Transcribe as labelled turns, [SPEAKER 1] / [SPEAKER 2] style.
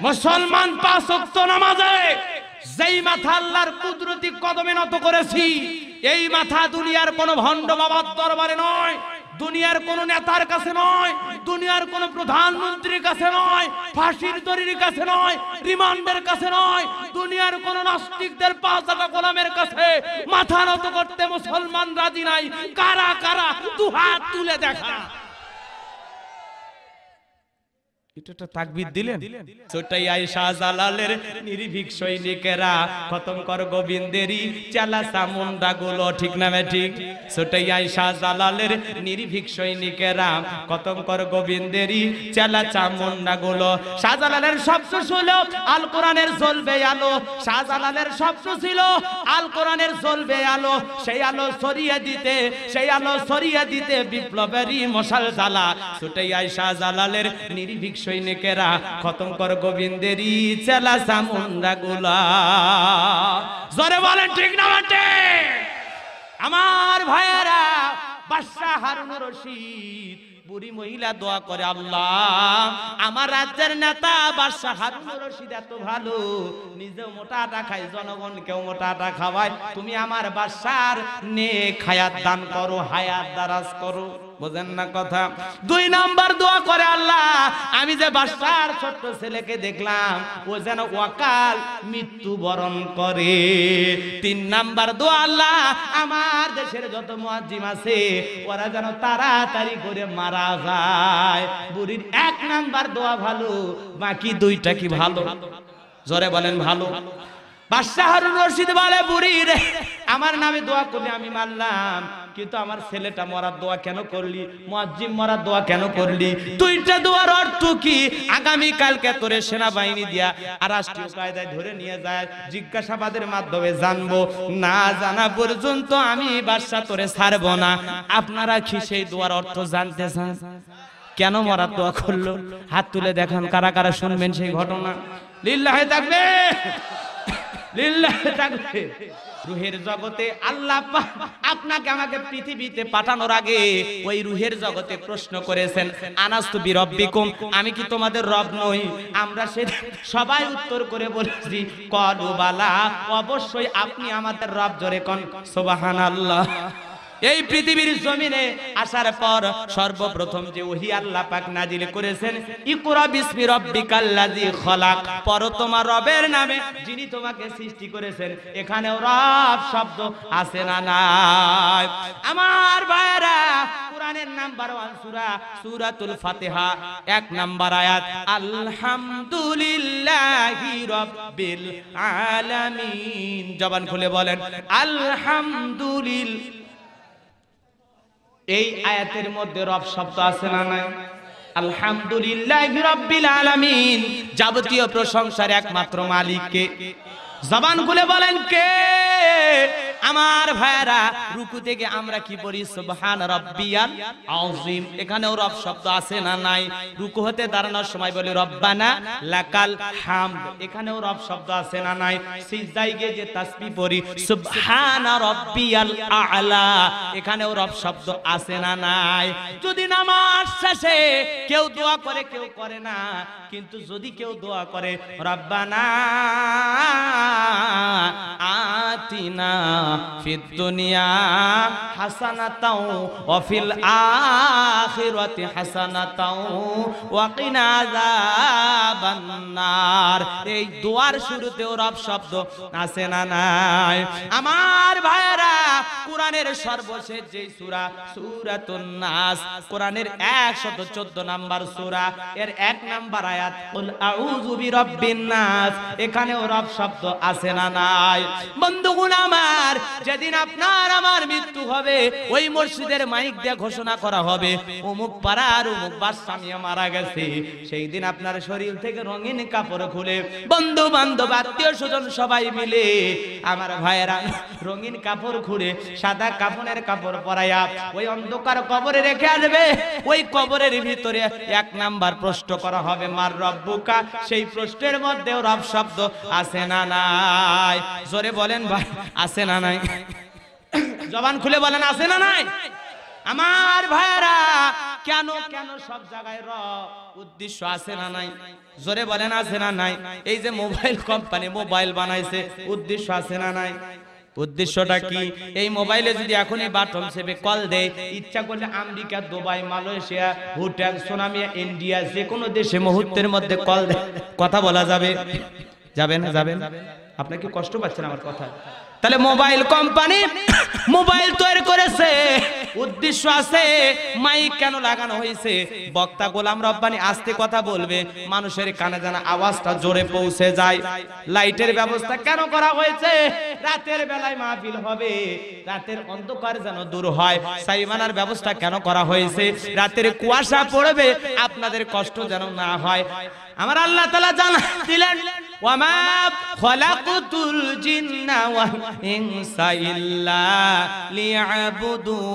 [SPEAKER 1] মুসলমান 5 ওয়াক্ত নামাজে যেই মাথা আল্লাহর কুদরতি কদমে নত করেছি, এই মাথা দুনিয়ার কোন ভণ্ড বাবার দরবারে নয়, দুনিয়ার কোন নেতার কাছে নয়, দুনিয়ার কোন প্রধানমন্ত্রীর কাছে নয়, ফাঁসির দড়ির কাছে নয়, রিমান্ডের কাছে নয়, দুনিয়ার কোন নাস্তিকদের 5 গোলামের কাছে মাথা নত করতে মুসলমান রাজি নাই। কারা কারা দুহাত তুলে দেখা। এটা তাকবীর দিলেন। ছোটাই আয়েশা জালালের নির্ভীক সৈনিকেরা খতম কর গোবিন্দেরই চালা চামুন্ডা গুলো, ঠিক না ঠিক? ছোটাই আয়েশা জালালের নির্ভীক সৈনিকেরা খতম কর গোবিন্দেরই চালা চামুন্ডা গুলো। শাহজালালের স্বপ্ন ছিল আল কোরআনের জ্বলবে আলো, শাহজালালের স্বপ্ন ছিল আল কোরআনের জ্বলবে আলো, সেই আলো ছড়িয়ে দিতে, সেই আলো ছড়িয়ে দিতে বিপ্লবেরই মশাল জ্বালা। ছোটাই আয়েশা জালালের নির্ভীক সৈনিকেরা খতম কর গোবিন্দেরই চেলা চামুন্ডা গুলা। জোরে বলেন ঠিক না বাটে? আমার ভাইয়েরা, বাদশা হারুন রশিদ বুড়ি মহিলা দোয়া করে, আল্লাহ আমার রাজ্যের নেতা বাদশা হারুন রশিদ এত ভালো, নিজেও মোটা আটা খায়, জনগণকেও মোটা আটা খাওয়ায়, তুমি আমার বাদশার নেক হায়াত দান করো, হায়াত দারাজ করো। বুঝেন না কথা? 2 নাম্বার দোয়া করে, আল্লাহ আমি যে বাদশার ছোট্ট ছেলেকে দেখলাম ও যেন ওয়াকাল মৃত্যুবরণ করে। 3 নাম্বার দোয়া, আল্লাহ আমার দেশের যত মুয়াজ্জিম আছে ওরা যেন তাড়াতাড়ি করে মারা যায়। বুড়ির 1 নাম্বার দোয়া ভালো, বাকি 2টা কি ভালো? জোরে বলেন ভালো। বাদশা হারুন রশিদ বলে, বুড়ি রে আমার নামে দোয়া করলি আমি মানলাম, কিন্তু আমার ছেলেটা মরার দোয়া কেন করলি, মুয়াজ্জিম মরার দোয়া কেন করলি? 2টা দোয়ার অর্থ কি? আগামী কালকে তোরে সেনাবাহিনী দিয়া আর রাষ্ট্রীয় কায়দায় ধরে নিয়ে যায়, জিজ্ঞাসাবাদের মাধ্যমে জানবো, না জানা পর্যন্ত আমি বাদশা তোরে ছাড়বো না। আপনারা কি সেই দোয়ার অর্থ জানতে চান? কেন মরার দোয়া করলো? হাত তুলে দেখান কারা কারা শুনবেন সেই ঘটনা। লিল্লাহে তাকবীর, লিল্লাহে তাকবীর। রুহের জগতে আল্লাহ আপনাকে আমাকে পৃথিবীতে পাঠানোর আগে ওই রুহের জগতে প্রশ্ন করেছেন, আনাস্তু বিরব্বিকুম, আমি কি তোমাদের রব নই? আমরা সে সবাই উত্তর করে বলেছি ক্বালু বালা, অবশ্যই আপনি আমাদের রব। জোরে কোন সুবহানাল্লাহ। এই পৃথিবীর জমিনে আসার পর সর্বপ্রথম যে ওহী আল্লাহ পাক নাজিল করেছেন, ইকরা বিসমি রাব্বিকাল্লাযী খলাক, পড়ো তোমার রবের নামে যিনি তোমাকে সৃষ্টি করেছেন। এখানেও রব শব্দ আছে না নাই? আমার ভাইরা, কোরআনের নাম্বার 1 সূরা সূরাতুল ফাতিহা 1 নাম্বার আয়াত, আলহামদুলিল্লাহি রাব্বিল আলামিন। জবান খুলে বলেন আলহামদুলিল্লাহ। এই আয়াতের মধ্যে রব শব্দ আছে না নাই? আলহামদুলিল্লাহি রাব্বিল আলামিন, যাবতীয় প্রশংসার একমাত্র মালিক কে? জবান খুলে বলেন কে? আমার ভাইরা, রুকু থেকে আমরা কি পড়ি? সুবহান রাব্বিয়াল আযীম। এখানেও রব শব্দ আছে না নাই? রুকু হতে দাঁড়ানোর সময় বলি রব্বানা লাকাল হামদ, এখানেও রব শব্দ আছে না নাই? সিজদায় গিয়ে যে তাসবিহ পড়ি সুবহান রাব্বিয়াল আ'লা, এখানেও রব শব্দ আছে না নাই? যদি নামাজ শেষে কেউ দোয়া করে কেউ করে না, কিন্তু যদি কেউ দোয়া করে রব্বানা আতিনা ফিদ দুনিয়া হাসানাতাও ওয়া ফিল আখিরাতি হাসানাতাও ওয়া কিনা আযাবান নার, এই দোয়ার শুরুতেও রব শব্দ আছে না নাই? আমার ভাইরা, কোরআনের সর্বশেষ যে সূরা সূরাতুন নাস, কোরআনের 114 নাম্বার সূরা, এর 1 নাম্বার আয়াত, কুল আউযু বিরাব্বিন নাস, এখানেও রব শব্দ আছে না নাই? বন্ধুগণ আমার, যেদিন আপনার আমার মৃত্যু হবে, ওই মসজিদের মাইক দিয়ে ঘোষণা করা হবে অমুক পাড়ার অমুক বাদশা মিয়া মারা গেছে। সেই দিন আপনার শরীর থেকে রঙিন কাপড় খুলে বন্ধু বান্ধব আত্মীয় স্বজন সবাই মিলে আমার ভাইয়েরা রঙিন কাপড় খুলে সাদা কাফনের কাপড় পরাইয়া ওই অন্ধকার কবরে রেখে আসবে। ওই কবরের ভিতরে 1 নাম্বার প্রশ্ন করা হবে মার রব্বুকা, সেই প্রশ্নের মধ্যেও রব শব্দ আছে না নাই? জোরে বলেন ভাই, আছে না নাই? জবান খুলে বলেন আছে না নাই? আমার ভাইরা, কেন কেন সব জায়গায় উদ্দেশ্য আছে না নাই? জোরে বলেন আছে না নাই? এই যে মোবাইল কোম্পানি মোবাইল বানাইছে, উদ্দেশ্য আছে না নাই? উদ্দেশ্যটা কি? এই মোবাইলে যদি এখনই বাটন চেপে কল দেয়, ইচ্ছা করলে America, Dubai, Malaysia, Bhutan, Sonamia, India, যে কোনো দেশে মুহূর্তের মধ্যে কল দেয়, কথা বলা যাবে? যাবে না? যাবেন? আপনার কি কষ্ট পাচ্ছেন আমার কথা? তাহলে মোবাইল কোম্পানি মোবাইল তৈরি করেছে, উদ্দেশ্য আছে। মাইক কেন লাগানো হয়েছে? বক্তা গোলাম রব্বানী আস্তে কথা বলবে, মানুষের কানে যেন আওয়াজটা জোরে পৌঁছে যায়। লাইটের ব্যবস্থা কেন করা হয়েছে? রাতের বেলায় মাহফিল হবে, রাতের অন্ধকার যেন দূর হয়। সাইমানার ব্যবস্থা কেন করা হয়েছে? রাতের কুয়াশা পড়বে, আপনাদের কষ্ট যেন না হয়। আমার আল্লাহ তাআলা জানা দিলেন, ওয়ামা খলাকতুল জিন্না ওয়াল ইনসা ইল্লা লিয়াবুদুন।